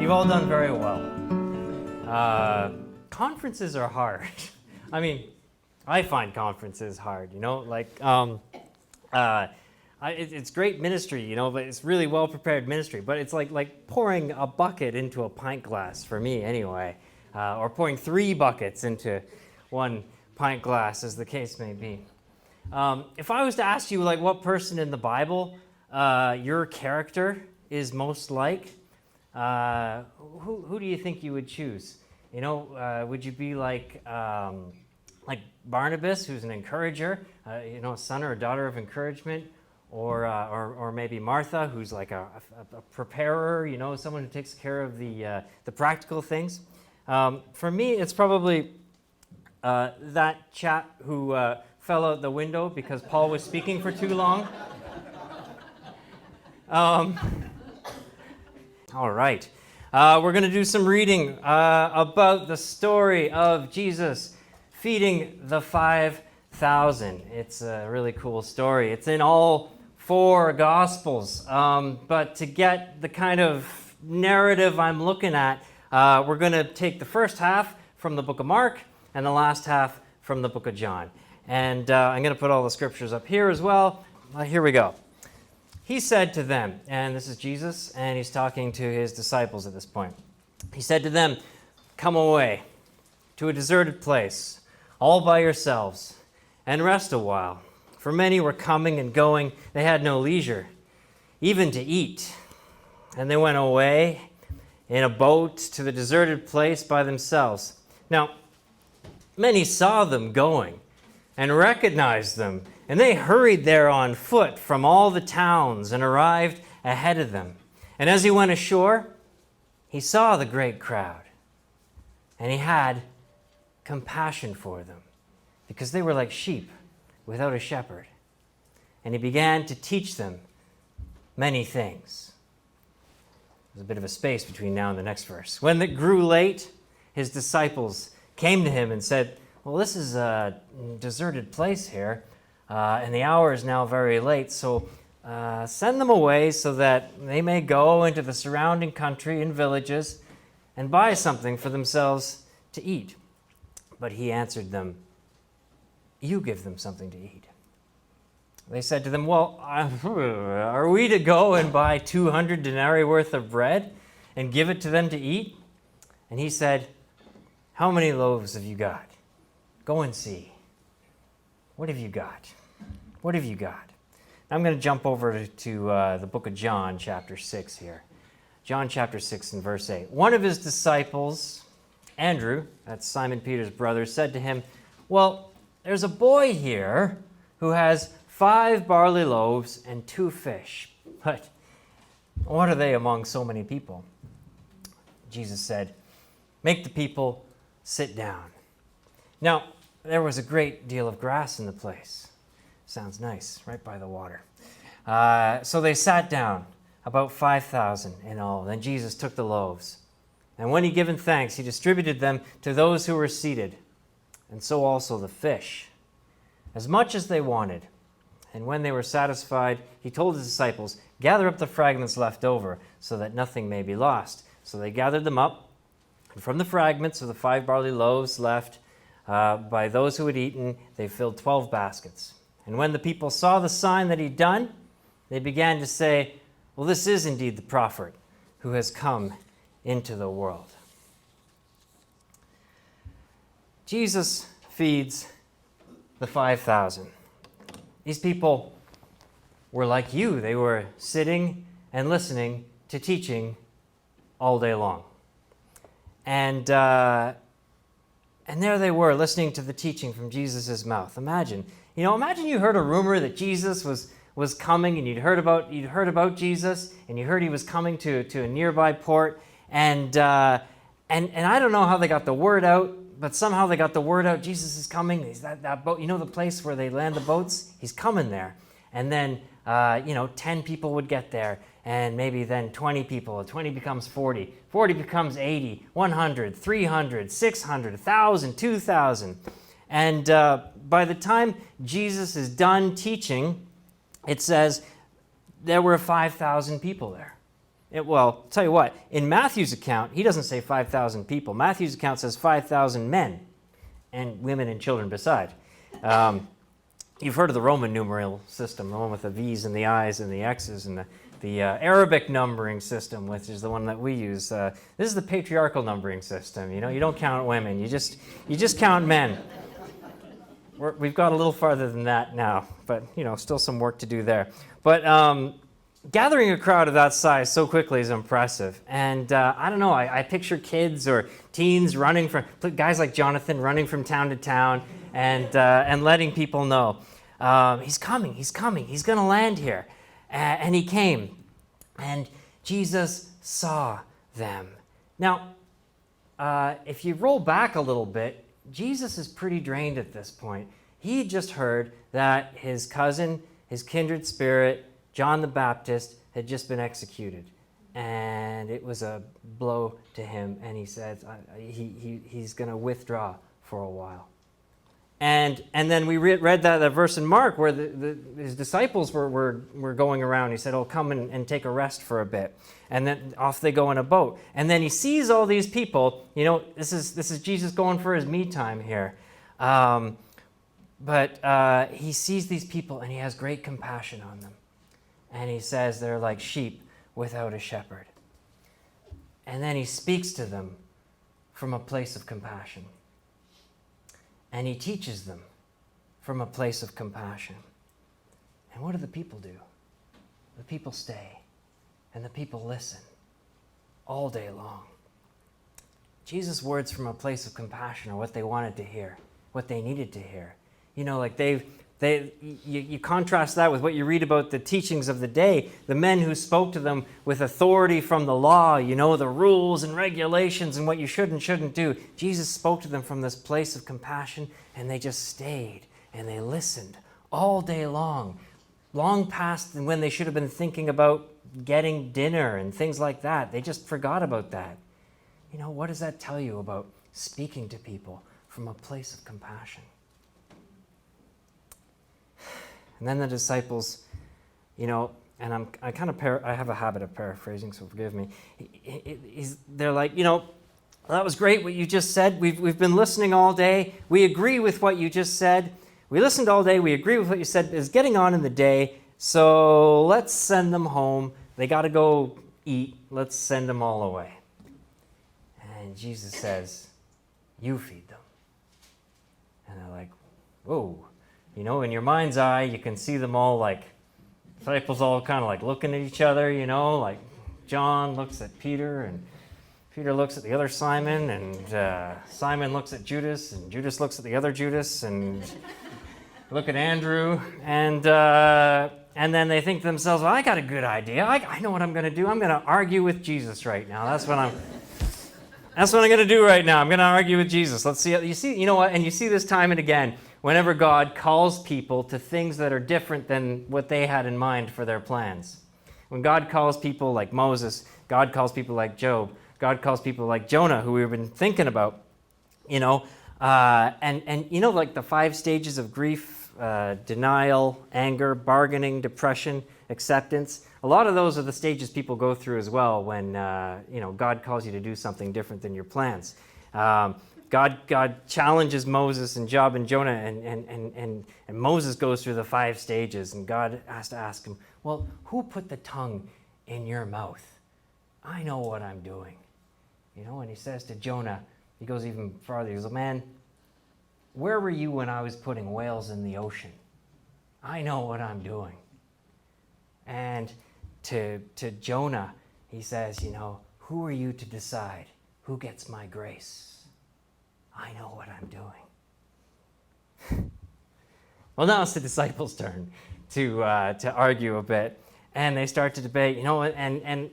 You've all done very well. Conferences are hard. I mean, I find conferences hard, it's great ministry, but it's really well-prepared ministry, but it's like pouring a bucket into a pint glass, for me anyway, or pouring 3 buckets into 1 pint glass, as the case may be. If I was to ask you, what person in the Bible your character is most like, who do you think you would choose? Would you be like Barnabas, who's an encourager, a son or a daughter of encouragement, or maybe Martha, who's like a preparer, someone who takes care of the practical things? For me, it's probably that chap who fell out the window because Paul was speaking for too long. All right. We're going to do some reading about the story of Jesus feeding the 5,000. It's a really cool story. It's in all 4 Gospels. But to get the kind of narrative I'm looking at, we're going to take the first half from the book of Mark and the last half from the book of John. And I'm going to put all the scriptures up here as well. Here we go. He said to them, and this is Jesus, and he's talking to his disciples at this point. He said to them, "Come away to a deserted place, all by yourselves, and rest a while. For many were coming and going. They had no leisure, even to eat. And they went away in a boat to the deserted place by themselves. Now, many saw them going and recognized them, and they hurried there on foot from all the towns and arrived ahead of them. And as he went ashore, he saw the great crowd, and he had compassion for them, because they were like sheep without a shepherd. And he began to teach them many things." There's a bit of a space between now and the next verse. "When it grew late, his disciples came to him and said, 'Well, this is a deserted place here, and the hour is now very late, so send them away so that they may go into the surrounding country and villages and buy something for themselves to eat.' But he answered them, 'You give them something to eat.' They said to them, 'Well, are we to go and buy 200 denarii worth of bread and give it to them to eat?' And he said, 'How many loaves have you got? Go and see. What have you got? What have you got?' I'm going to jump over to the book of John, chapter 6 here. John chapter 6 and verse 8. One of his disciples, Andrew, that's Simon Peter's brother, said to him, 'Well, there's a boy here who has 5 barley loaves and 2 fish. But what are they among so many people?' Jesus said, 'Make the people sit down.' Now, there was a great deal of grass in the place. Sounds nice, right by the water. So they sat down, about 5,000 in all. Then Jesus took the loaves, and when he given thanks, he distributed them to those who were seated, and so also the fish, as much as they wanted. And when they were satisfied, he told his disciples, 'Gather up the fragments left over, so that nothing may be lost.' So they gathered them up, and from the fragments of the 5 barley loaves left by those who had eaten, they filled 12 baskets. And when the people saw the sign that he'd done, they began to say, 'Well, this is indeed the prophet who has come into the world.'" Jesus feeds the 5,000. These people were like you. They were sitting and listening to teaching all day long. And there they were, listening to the teaching from Jesus' mouth. Imagine you heard a rumor that Jesus was coming, and you'd heard about Jesus, and you heard he was coming to a nearby port, and I don't know how they got the word out, but somehow they got the word out. Jesus is coming. He's that boat, the place where they land the boats? He's coming there. And then 10 people would get there, and maybe then 20 people. 20 becomes 40. 40 becomes 80, 100, 300, 600, 1,000, 2,000. And by the time Jesus is done teaching, it says there were 5,000 people there. Well, tell you what, in Matthew's account, he doesn't say 5,000 people. Matthew's account says 5,000 men and women and children beside. You've heard of the Roman numeral system, the one with the V's and the I's and the X's, and the Arabic numbering system, which is the one that we use. This is the patriarchal numbering system. You know, you don't count women, you just count men. We've got a little farther than that now, but you know, still some work to do there. But gathering a crowd of that size so quickly is impressive. And I don't know, I picture kids or teens running from, guys like Jonathan running from town to town and letting people know, he's coming, he's going to land here. And he came, and Jesus saw them. Now, if you roll back a little bit, Jesus is pretty drained at this point. He had just heard that his cousin, his kindred spirit, John the Baptist, had just been executed. And it was a blow to him, and he said he's going to withdraw for a while. And then we read that verse in Mark where his disciples were going around. He said, oh, come and take a rest for a bit. And then off they go in a boat. And then he sees all these people. You know, this is Jesus going for his me time here. But he sees these people and he has great compassion on them. And he says they're like sheep without a shepherd. And then he speaks to them from a place of compassion. And he teaches them from a place of compassion. And what do the people do? The people stay, and the people listen all day long. Jesus' words from a place of compassion are what they wanted to hear, what they needed to hear. You know, like you contrast that with what you read about the teachings of the day, the men who spoke to them with authority from the law, you know, the rules and regulations and what you should and shouldn't do. Jesus spoke to them from this place of compassion, and they just stayed and they listened all day long past when they should have been thinking about getting dinner and things like that. They just forgot about that. You know, what does that tell you about speaking to people from a place of compassion? And then the disciples, you know, and I have a habit of paraphrasing, so forgive me. They're like, you know, well, that was great what you just said. We've been listening all day. We agree with what you just said. We listened all day. We agree with what you said. It's getting on in the day, so let's send them home. They got to go eat. Let's send them all away. And Jesus says, you feed them. And they're like, whoa. You know, in your mind's eye, you can see them all like, disciples all kind of like looking at each other, you know, like John looks at Peter, and Peter looks at the other Simon, and Simon looks at Judas, and Judas looks at the other Judas, and look at Andrew, and then they think to themselves, well, I got a good idea. I know what I'm going to do. I'm going to argue with Jesus right now. That's what I'm going to do right now. I'm going to argue with Jesus. Let's see. You know what? And you see this time and again. Whenever God calls people to things that are different than what they had in mind for their plans. When God calls people like Moses, God calls people like Job, God calls people like Jonah, who we've been thinking about, you know, and you know, like the 5 stages of grief, denial, anger, bargaining, depression, acceptance. A lot of those are the stages people go through as well when, you know, God calls you to do something different than your plans. God challenges Moses and Job and Jonah, and Moses goes through the 5 stages, and God has to ask him, well, who put the tongue in your mouth? I know what I'm doing. You know, and he says to Jonah, he goes even farther, he goes, man, where were you when I was putting whales in the ocean? I know what I'm doing. And to Jonah, he says, you know, who are you to decide who gets my grace? I know what I'm doing. Well, now it's the disciples' turn to argue a bit, and they start to debate. You know, and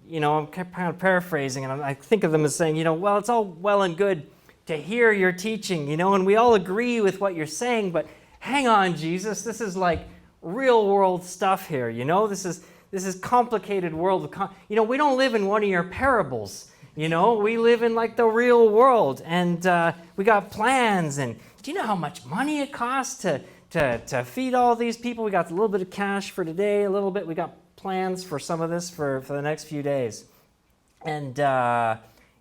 you know, I'm kind of paraphrasing, and I think of them as saying, you know, well, it's all well and good to hear your teaching, you know, and we all agree with what you're saying, but hang on, Jesus, this is like real world stuff here. You know, this is complicated world. You know, we don't live in one of your parables. You know, we live in like the real world, and we got plans. And do you know how much money it costs to feed all these people? We got a little bit of cash for today, a little bit. We got plans for some of this for the next few days. And,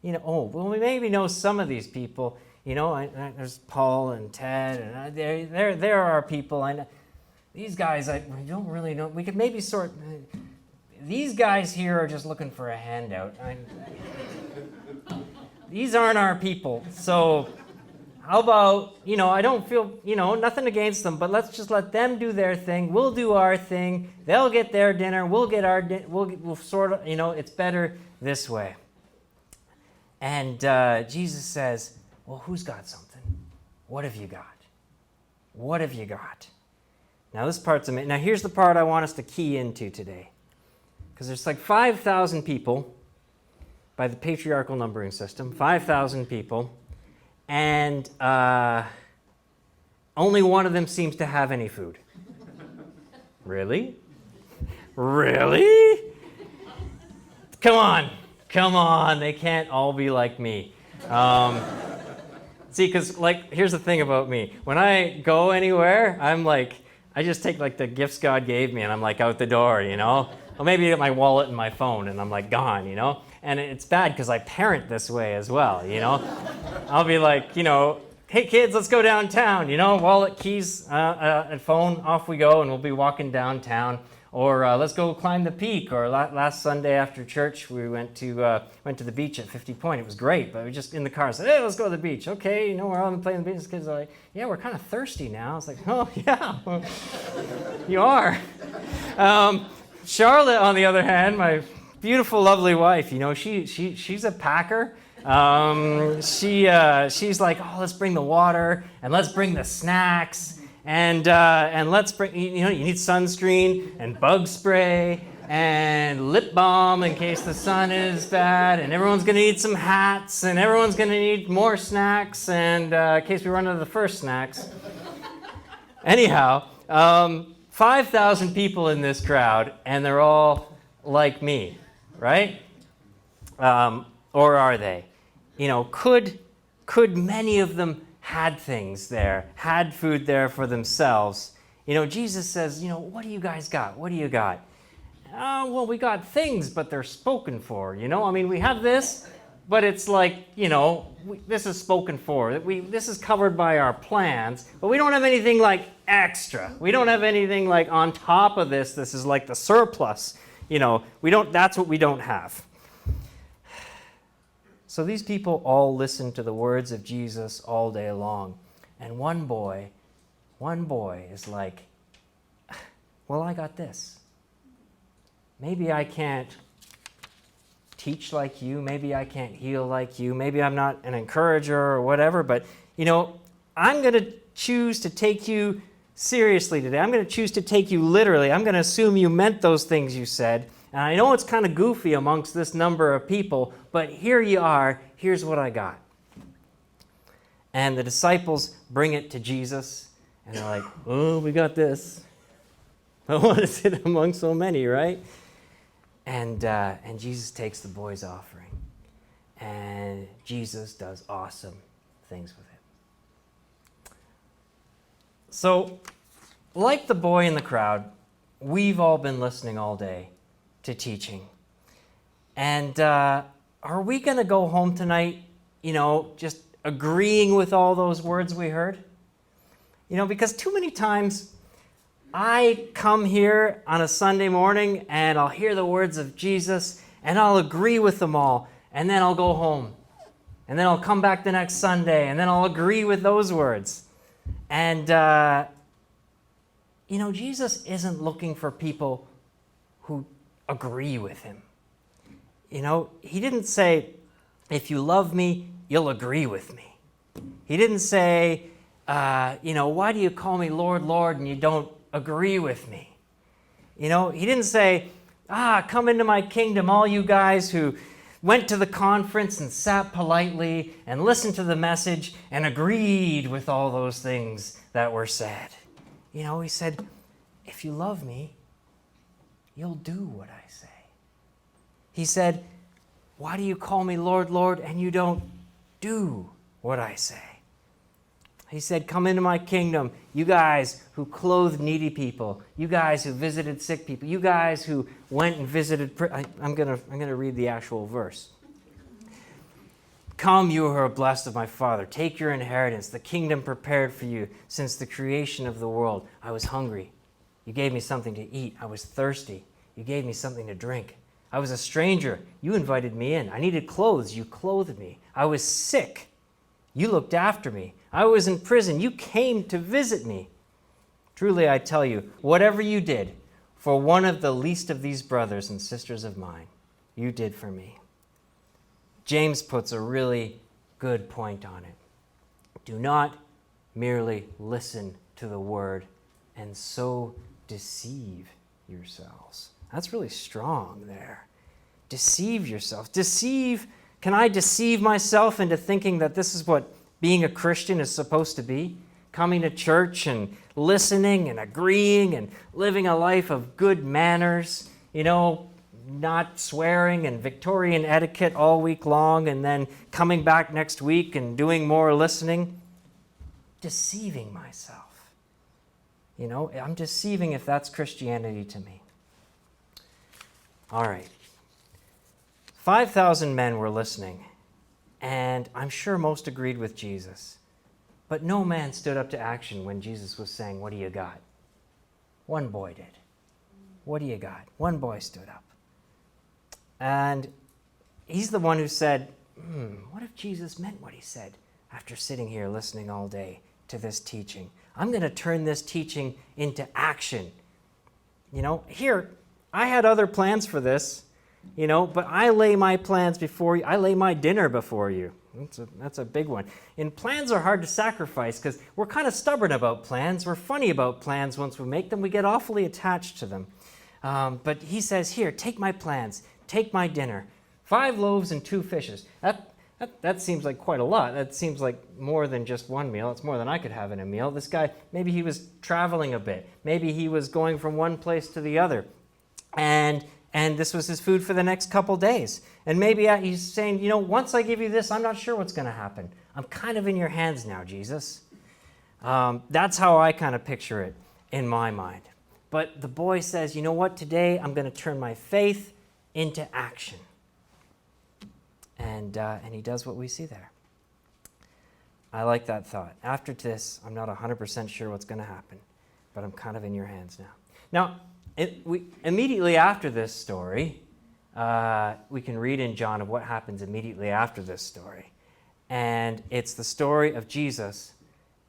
we maybe know some of these people. There's Paul and Ted, and there are people. I know. These guys, I don't really know. We could maybe these guys here are just looking for a handout. These aren't our people. So how about, I don't feel, nothing against them, but let's just let them do their thing. We'll do our thing. They'll get their dinner. We'll get our dinner. We'll sort of, it's better this way. And Jesus says, well, who's got something? What have you got? What have you got? Now this part's amazing. Now here's the part I want us to key into today. Because there's like 5,000 people by the patriarchal numbering system, 5,000 people, and only one of them seems to have any food. Really? Really? Come on, they can't all be like me. See, because here's the thing about me. When I go anywhere, I'm like, I just take the gifts God gave me and I'm out the door, Well, maybe get my wallet and my phone and I'm gone, And it's bad because I parent this way as well, I'll be like, hey kids, let's go downtown, wallet, keys, and phone, off we go, and we'll be walking downtown. Or let's go climb the peak. Or last Sunday after church, we went to the beach at 50 Point. It was great, but we just in the car said, hey, let's go to the beach. Okay, we're all playing the beach. The kids are like, yeah, we're kind of thirsty now. It's like, oh, yeah, you are. Charlotte, on the other hand, my beautiful, lovely wife, she's a packer. She's like, oh, let's bring the water and let's bring the snacks. And let's bring, you need sunscreen and bug spray and lip balm in case the sun is bad, and everyone's going to need some hats, and everyone's going to need more snacks, and in case we run out of the first snacks. Anyhow, 5,000 people in this crowd, and they're all like me, right? Or are they? Could many of them had things there, had food there for themselves? Jesus says, what do you guys got? What do you got? Well, we got things, but they're spoken for, we have this, but it's this is spoken for. This is covered by our plans, but we don't have anything extra. We don't have anything on top of this. This is the surplus. That's what we don't have. So these people all listened to the words of Jesus all day long. And one boy is like, well, I got this. Maybe I can't teach like you. Maybe I can't heal like you. Maybe I'm not an encourager or whatever. But, I'm going to choose to take you seriously today. I'm going to choose to take you literally. I'm going to assume you meant those things you said. And I know it's kind of goofy amongst this number of people, but here you are. Here's what I got. And the disciples bring it to Jesus, and they're like, oh, we got this. I want to sit among so many, right? And Jesus takes the boy's offering, and Jesus does awesome things with it. So, like the boy in the crowd, we've all been listening all day to teaching. And are we going to go home tonight, just agreeing with all those words we heard? Because too many times I come here on a Sunday morning and I'll hear the words of Jesus and I'll agree with them all, and then I'll go home. And then I'll come back the next Sunday and then I'll agree with those words. And, Jesus isn't looking for people who agree with him. He didn't say, if you love me, you'll agree with me. He didn't say, why do you call me Lord, Lord, and you don't agree with me? He didn't say, come into my kingdom, all you guys who went to the conference and sat politely and listened to the message and agreed with all those things that were said. He said, if you love me, you'll do what I say. He said, why do you call me Lord, Lord, and you don't do what I say? He said, come into my kingdom, you guys who clothed needy people, you guys who visited sick people, you guys who went and visited... I'm gonna read the actual verse. Come, you who are blessed of my Father, take your inheritance, the kingdom prepared for you since the creation of the world. I was hungry. You gave me something to eat. I was thirsty. You gave me something to drink. I was a stranger. You invited me in. I needed clothes. You clothed me. I was sick. You looked after me. I was in prison. You came to visit me. Truly, I tell you, whatever you did for one of the least of these brothers and sisters of mine, you did for me. James puts a really good point on it. Do not merely listen to the word and so deceive yourselves. That's really strong there. Deceive yourself. Can I deceive myself into thinking that this is what being a Christian is supposed to be? Coming to church and listening and agreeing and living a life of good manners, not swearing and Victorian etiquette all week long and then coming back next week and doing more listening. Deceiving myself. I'm deceiving if that's Christianity to me. All right. 5,000 men were listening, and I'm sure most agreed with Jesus. But no man stood up to action when Jesus was saying, what do you got? One boy did. What do you got? One boy stood up. And he's the one who said, what if Jesus meant what he said after sitting here listening all day to this teaching? I'm going to turn this teaching into action. Here, I had other plans for this, but I lay my plans before you. I lay my dinner before you. That's a big one. And plans are hard to sacrifice because we're kind of stubborn about plans. We're funny about plans. Once we make them, we get awfully attached to them. But he says, here, take my plans. Take my dinner. 5 loaves and 2 fishes. That seems like quite a lot. That seems like more than just one meal. It's more than I could have in a meal. This guy, maybe he was traveling a bit. Maybe he was going from one place to the other. And this was his food for the next couple days. And maybe he's saying, once I give you this, I'm not sure what's going to happen. I'm kind of in your hands now, Jesus. That's how I kind of picture it in my mind. But the boy says, you know what? Today I'm going to turn my faith into action. And he does what we see there. I like that thought. After this, I'm not 100% sure what's going to happen, but I'm kind of in your hands now. Now, immediately after this story, we can read in John of what happens immediately after this story. And it's the story of Jesus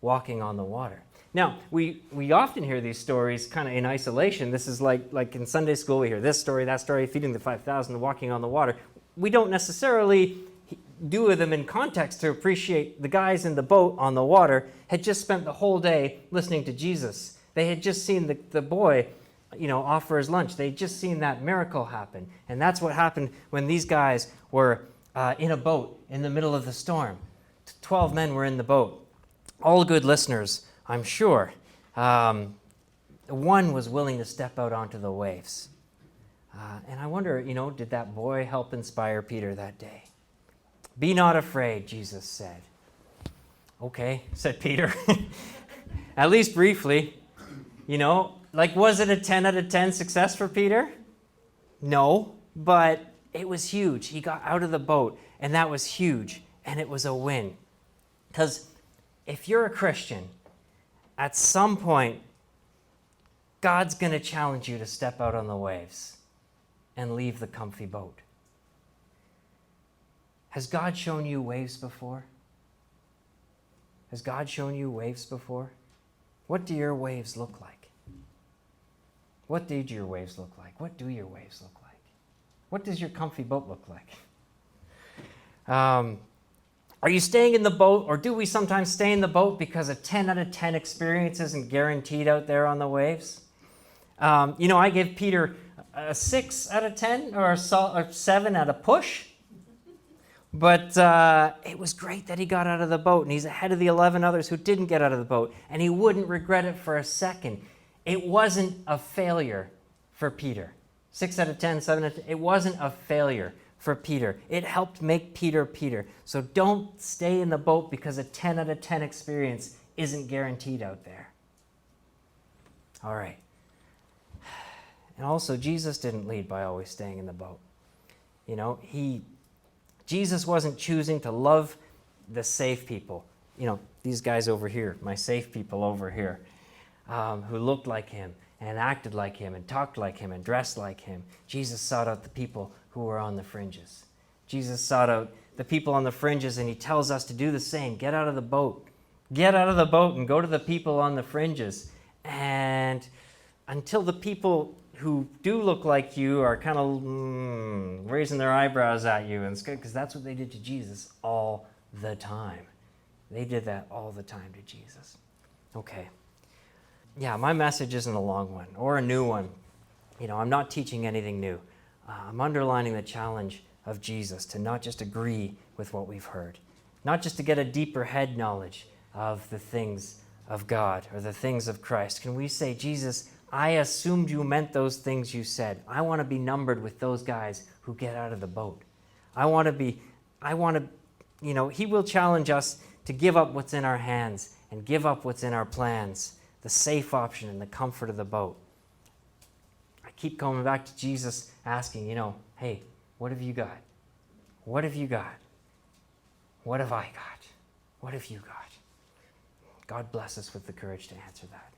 walking on the water. Now, we often hear these stories kind of in isolation. This is like in Sunday school, we hear this story, that story, feeding the 5,000, walking on the water. We don't necessarily do them in context to appreciate the guys in the boat on the water had just spent the whole day listening to Jesus. They had just seen the boy, offer his lunch. They'd just seen that miracle happen. And that's what happened when these guys were in a boat in the middle of the storm. 12 men were in the boat. All good listeners, I'm sure. One was willing to step out onto the waves. And I wonder, did that boy help inspire Peter that day? Be not afraid, Jesus said. Okay, said Peter. At least briefly. Was it a 10 out of 10 success for Peter? No, but it was huge. He got out of the boat, and that was huge, and it was a win. Because if you're a Christian, at some point, God's going to challenge you to step out on the waves and leave the comfy boat. Has God shown you waves before? Has God shown you waves before? What do your waves look like? What did your waves look like? What do your waves look like? What does your comfy boat look like? Are you staying in the boat, or do we sometimes stay in the boat because a 10 out of 10 experience isn't guaranteed out there on the waves? I give Peter a 6 out of 10 or a 7 at a push. But it was great that he got out of the boat, and he's ahead of the 11 others who didn't get out of the boat, and he wouldn't regret it for a second. It wasn't a failure for Peter. 6 out of 10, 7 out of 10, it wasn't a failure for Peter. It helped make Peter Peter. So don't stay in the boat because a 10 out of 10 experience isn't guaranteed out there. All right. And also, Jesus didn't lead by always staying in the boat. You know, Jesus wasn't choosing to love the safe people. You know, these guys over here, my safe people over here, who looked like him and acted like him and talked like him and dressed like him. Jesus sought out the people who were on the fringes. Jesus sought out the people on the fringes, and he tells us to do the same. Get out of the boat. Get out of the boat and go to the people on the fringes. And until the people who do look like you are kind of raising their eyebrows at you, and it's good because that's what they did to Jesus all the time. They did that all the time to Jesus. Okay. Yeah, my message isn't a long one or a new one. You know, I'm not teaching anything new. I'm underlining the challenge of Jesus to not just agree with what we've heard, not just to get a deeper head knowledge of the things of God or the things of Christ. Can we say, Jesus, I assumed you meant those things you said. I want to be numbered with those guys who get out of the boat. He will challenge us to give up what's in our hands and give up what's in our plans, the safe option and the comfort of the boat. I keep coming back to Jesus asking, hey, what have you got? What have you got? What have I got? What have you got? God bless us with the courage to answer that.